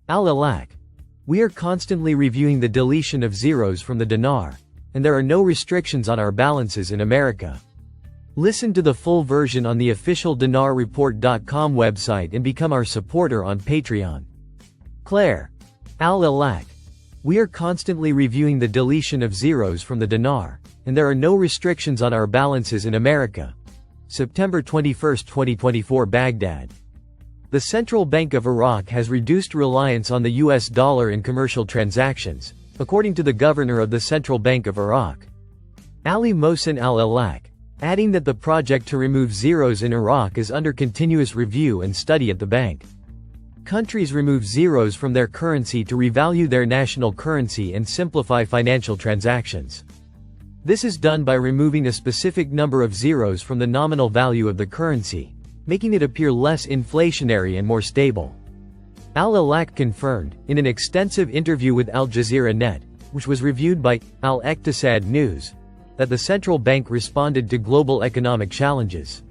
Alaq We are constantly reviewing the deletion of zeros from the dinar, and there are no restrictions on our balances in America. Listen to the full version on the official dinarreport.com website and become our supporter on Patreon. Claire. Alaq We are constantly reviewing the deletion of zeros from the dinar, and there are no restrictions on our balances in America. September 21, 2024 Baghdad. The Central Bank of Iraq has reduced reliance on the US dollar in commercial transactions, according to the governor of the Central Bank of Iraq, Ali Mohsen al-Alaq, adding that the project to remove zeros in Iraq is under continuous review and study at the bank. Countries remove zeros from their currency to revalue their national currency and simplify financial transactions. This is done by removing a specific number of zeros from the nominal value of the currency, making it appear less inflationary and more stable. Al-Alaq confirmed, in an extensive interview with Al Jazeera Net, which was reviewed by Al-Iqtisad News, that the central bank responded to global economic challenges,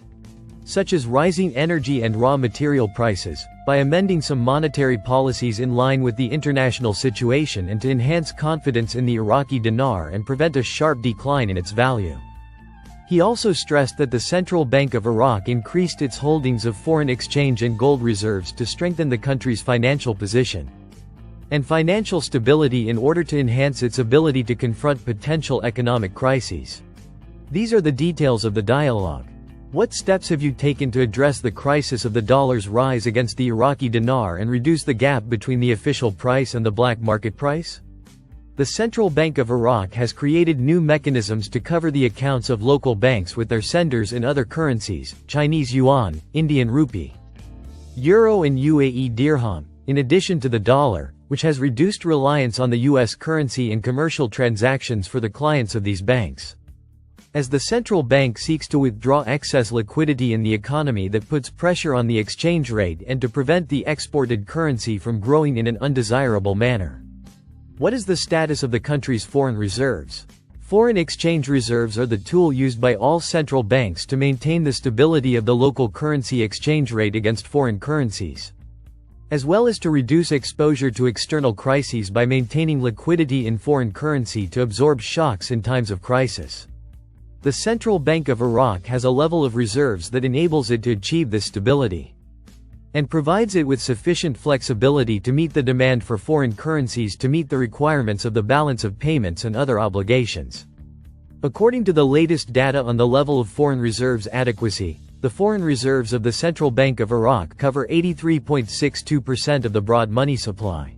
such as rising energy and raw material prices, by amending some monetary policies in line with the international situation and to enhance confidence in the Iraqi dinar and prevent a sharp decline in its value. He also stressed that the Central Bank of Iraq increased its holdings of foreign exchange and gold reserves to strengthen the country's financial position and financial stability in order to enhance its ability to confront potential economic crises. These are the details of the dialogue. What steps have you taken to address the crisis of the dollar's rise against the Iraqi dinar and reduce the gap between the official price and the black market price? The Central Bank of Iraq has created new mechanisms to cover the accounts of local banks with their senders in other currencies: Chinese yuan, Indian rupee, euro and UAE dirham, in addition to the dollar, which has reduced reliance on the US currency in commercial transactions for the clients of these banks. As the central bank seeks to withdraw excess liquidity in the economy that puts pressure on the exchange rate and to prevent the exported currency from growing in an undesirable manner. What is the status of the country's foreign reserves? Foreign exchange reserves are the tool used by all central banks to maintain the stability of the local currency exchange rate against foreign currencies, as well as to reduce exposure to external crises by maintaining liquidity in foreign currency to absorb shocks in times of crisis. The Central Bank of Iraq has a level of reserves that enables it to achieve this stability and provides it with sufficient flexibility to meet the demand for foreign currencies to meet the requirements of the balance of payments and other obligations. According to the latest data on the level of foreign reserves adequacy, the foreign reserves of the Central Bank of Iraq cover 83.62% of the broad money supply,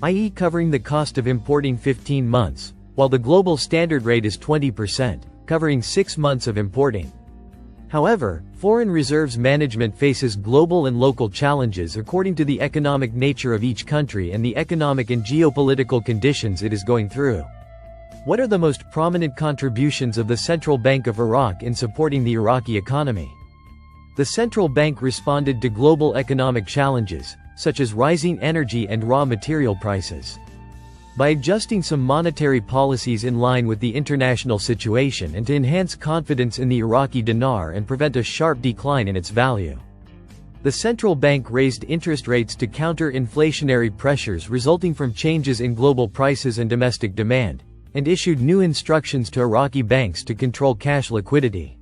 i.e. covering the cost of importing 15 months, while the global standard rate is 20%, covering 6 months of importing. However, foreign reserves management faces global and local challenges according to the economic nature of each country and the economic and geopolitical conditions it is going through. What are the most prominent contributions of the Central Bank of Iraq in supporting the Iraqi economy? The central bank responded to global economic challenges, such as rising energy and raw material prices, by adjusting some monetary policies in line with the international situation and to enhance confidence in the Iraqi dinar and prevent a sharp decline in its value. The central bank raised interest rates to counter inflationary pressures resulting from changes in global prices and domestic demand, and issued new instructions to Iraqi banks to control cash liquidity.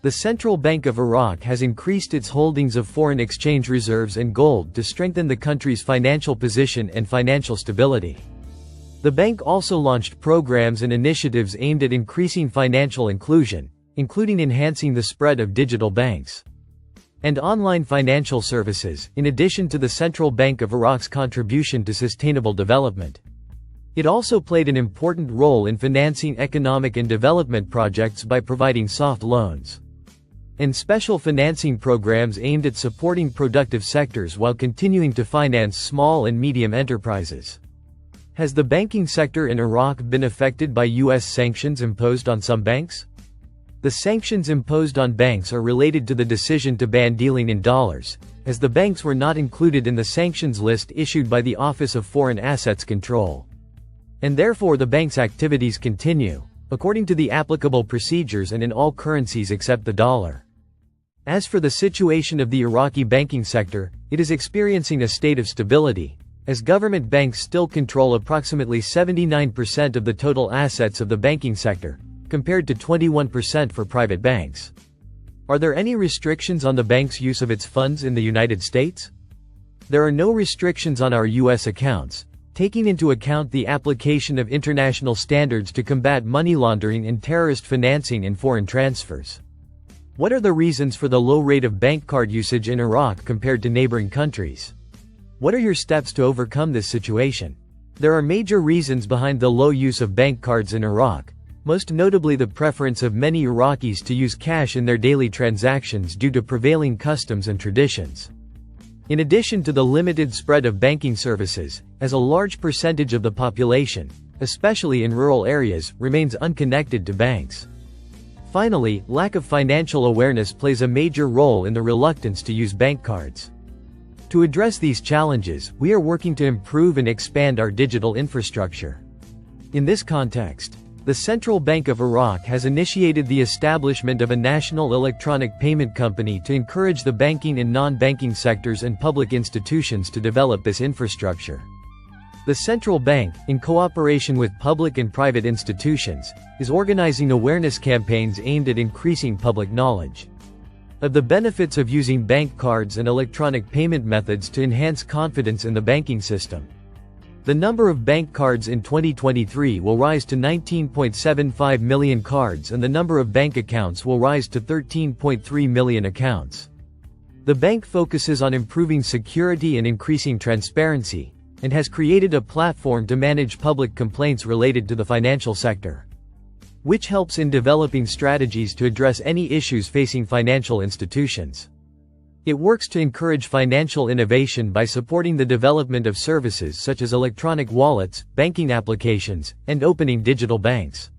The Central Bank of Iraq has increased its holdings of foreign exchange reserves and gold to strengthen the country's financial position and financial stability. The bank also launched programs and initiatives aimed at increasing financial inclusion, including enhancing the spread of digital banks and online financial services, in addition to the Central Bank of Iraq's contribution to sustainable development. It also played an important role in financing economic and development projects by providing soft loans and special financing programs aimed at supporting productive sectors while continuing to finance small and medium enterprises. Has the banking sector in Iraq been affected by U.S. sanctions imposed on some banks? The sanctions imposed on banks are related to the decision to ban dealing in dollars, as the banks were not included in the sanctions list issued by the Office of Foreign Assets Control. And therefore the bank's activities continue, according to the applicable procedures and in all currencies except the dollar. As for the situation of the Iraqi banking sector, it is experiencing a state of stability, as government banks still control approximately 79% of the total assets of the banking sector, compared to 21% for private banks. Are there any restrictions on the bank's use of its funds in the United States? There are no restrictions on our U.S. accounts, taking into account the application of international standards to combat money laundering and terrorist financing and foreign transfers. What are the reasons for the low rate of bank card usage in Iraq compared to neighboring countries? What are your steps to overcome this situation? There are major reasons behind the low use of bank cards in Iraq, most notably the preference of many Iraqis to use cash in their daily transactions due to prevailing customs and traditions. In addition to the limited spread of banking services, as a large percentage of the population, especially in rural areas, remains unconnected to banks. Finally, lack of financial awareness plays a major role in the reluctance to use bank cards. To address these challenges, we are working to improve and expand our digital infrastructure. In this context, the Central Bank of Iraq has initiated the establishment of a national electronic payment company to encourage the banking and non-banking sectors and public institutions to develop this infrastructure. The central bank, in cooperation with public and private institutions, is organizing awareness campaigns aimed at increasing public knowledge of the benefits of using bank cards and electronic payment methods to enhance confidence in the banking system. The number of bank cards in 2023 will rise to 19.75 million cards and the number of bank accounts will rise to 13.3 million accounts. The bank focuses on improving security and increasing transparency, and has created a platform to manage public complaints related to the financial sector, which helps in developing strategies to address any issues facing financial institutions. It works to encourage financial innovation by supporting the development of services such as electronic wallets, banking applications, and opening digital banks.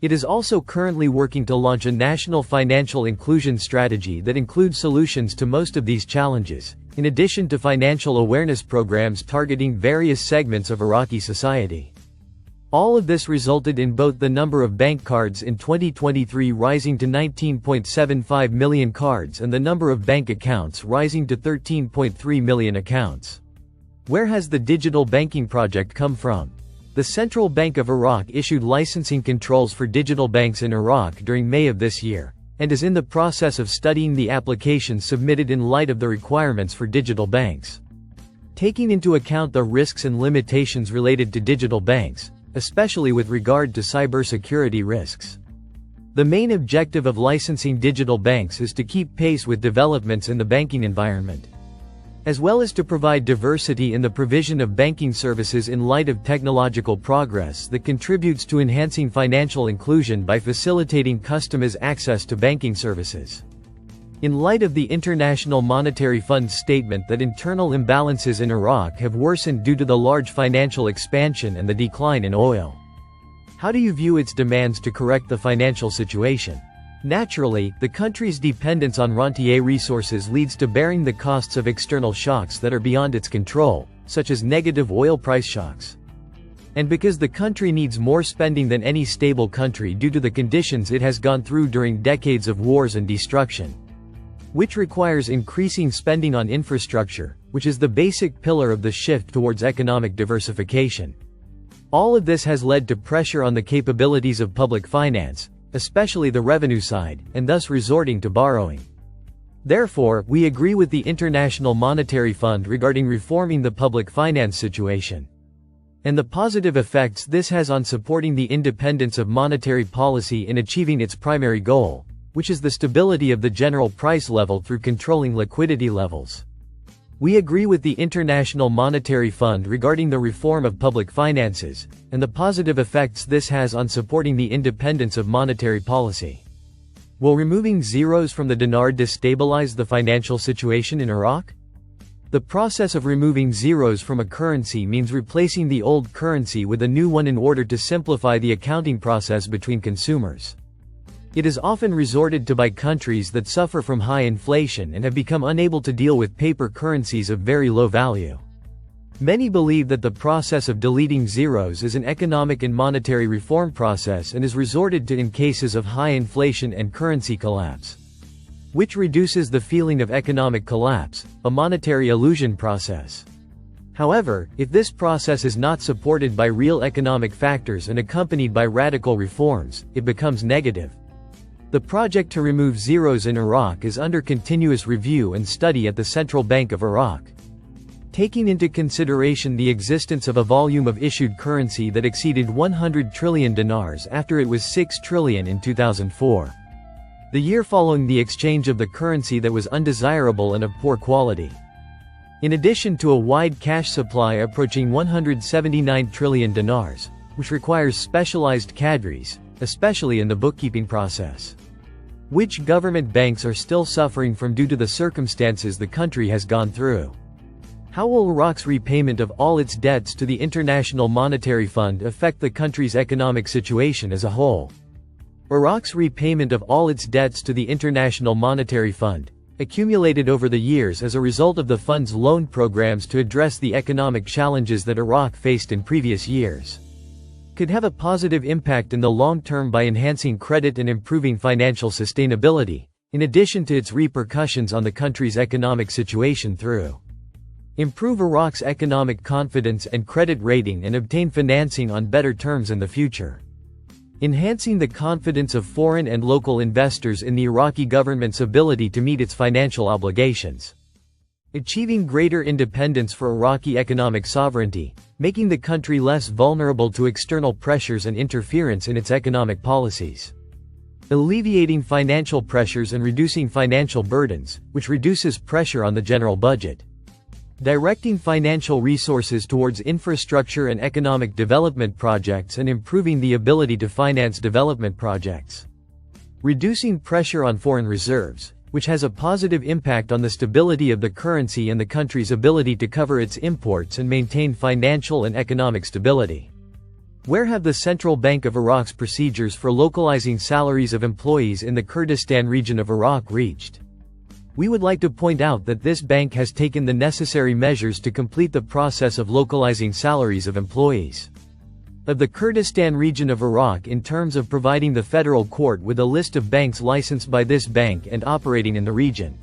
It is also currently working to launch a national financial inclusion strategy that includes solutions to most of these challenges, in addition to financial awareness programs targeting various segments of Iraqi society. All of this resulted in both the number of bank cards in 2023 rising to 19.75 million cards and the number of bank accounts rising to 13.3 million accounts. Where has the digital banking project come from? The Central Bank of Iraq issued licensing controls for digital banks in Iraq during May of this year, and is in the process of studying the applications submitted in light of the requirements for digital banks. Taking into account the risks and limitations related to digital banks, especially with regard to cybersecurity risks. The main objective of licensing digital banks is to keep pace with developments in the banking environment, as well as to provide diversity in the provision of banking services in light of technological progress that contributes to enhancing financial inclusion by facilitating customers' access to banking services. In light of the International Monetary Fund's statement that internal imbalances in Iraq have worsened due to the large financial expansion and the decline in oil, how do you view its demands to correct the financial situation? Naturally, the country's dependence on rentier resources leads to bearing the costs of external shocks that are beyond its control, such as negative oil price shocks. And because the country needs more spending than any stable country due to the conditions it has gone through during decades of wars and destruction, which requires increasing spending on infrastructure, which is the basic pillar of the shift towards economic diversification. All of this has led to pressure on the capabilities of public finance, especially the revenue side, and thus resorting to borrowing. Therefore, we agree with the International Monetary Fund regarding reforming the public finance situation, and the positive effects this has on supporting the independence of monetary policy in achieving its primary goal, which is the stability of the general price level through controlling liquidity levels. We agree with the International Monetary Fund regarding the reform of public finances, and the positive effects this has on supporting the independence of monetary policy. Will removing zeros from the dinar destabilize the financial situation in Iraq? The process of removing zeros from a currency means replacing the old currency with a new one in order to simplify the accounting process between consumers. It is often resorted to by countries that suffer from high inflation and have become unable to deal with paper currencies of very low value. Many believe that the process of deleting zeros is an economic and monetary reform process and is resorted to in cases of high inflation and currency collapse, which reduces the feeling of economic collapse, a monetary illusion process. However, if this process is not supported by real economic factors and accompanied by radical reforms, it becomes negative. The project to remove zeros in Iraq is under continuous review and study at the Central Bank of Iraq. Taking into consideration the existence of a volume of issued currency that exceeded 100 trillion dinars after it was 6 trillion in 2004. The year following the exchange of the currency that was undesirable and of poor quality. In addition to a wide cash supply approaching 179 trillion dinars, which requires specialized cadres, especially in the bookkeeping process, which government banks are still suffering from due to the circumstances the country has gone through. How will Iraq's repayment of all its debts to the International Monetary Fund affect the country's economic situation as a whole? Iraq's repayment of all its debts to the International Monetary Fund, accumulated over the years as a result of the fund's loan programs to address the economic challenges that Iraq faced in previous years, could have a positive impact in the long term by enhancing credit and improving financial sustainability, in addition to its repercussions on the country's economic situation through improve Iraq's economic confidence and credit rating and obtain financing on better terms in the future. Enhancing the confidence of foreign and local investors in the Iraqi government's ability to meet its financial obligations. Achieving greater independence for Iraqi economic sovereignty, making the country less vulnerable to external pressures and interference in its economic policies. Alleviating financial pressures and reducing financial burdens, which reduces pressure on the general budget. Directing financial resources towards infrastructure and economic development projects and improving the ability to finance development projects. Reducing pressure on foreign reserves, which has a positive impact on the stability of the currency and the country's ability to cover its imports and maintain financial and economic stability. Where have the Central Bank of Iraq's procedures for localizing salaries of employees in the Kurdistan region of Iraq reached? We would like to point out that this bank has taken the necessary measures to complete the process of localizing salaries of employees of the Kurdistan region of Iraq in terms of providing the federal court with a list of banks licensed by this bank and operating in the region,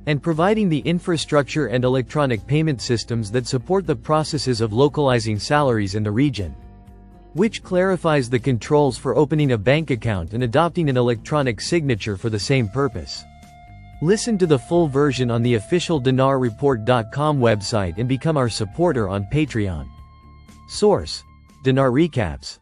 and providing the infrastructure and electronic payment systems that support the processes of localizing salaries in the region, which clarifies the controls for opening a bank account and adopting an electronic signature for the same purpose. Listen to the full version on the official dinarreport.com website and become our supporter on Patreon. Source: Dinar Recaps.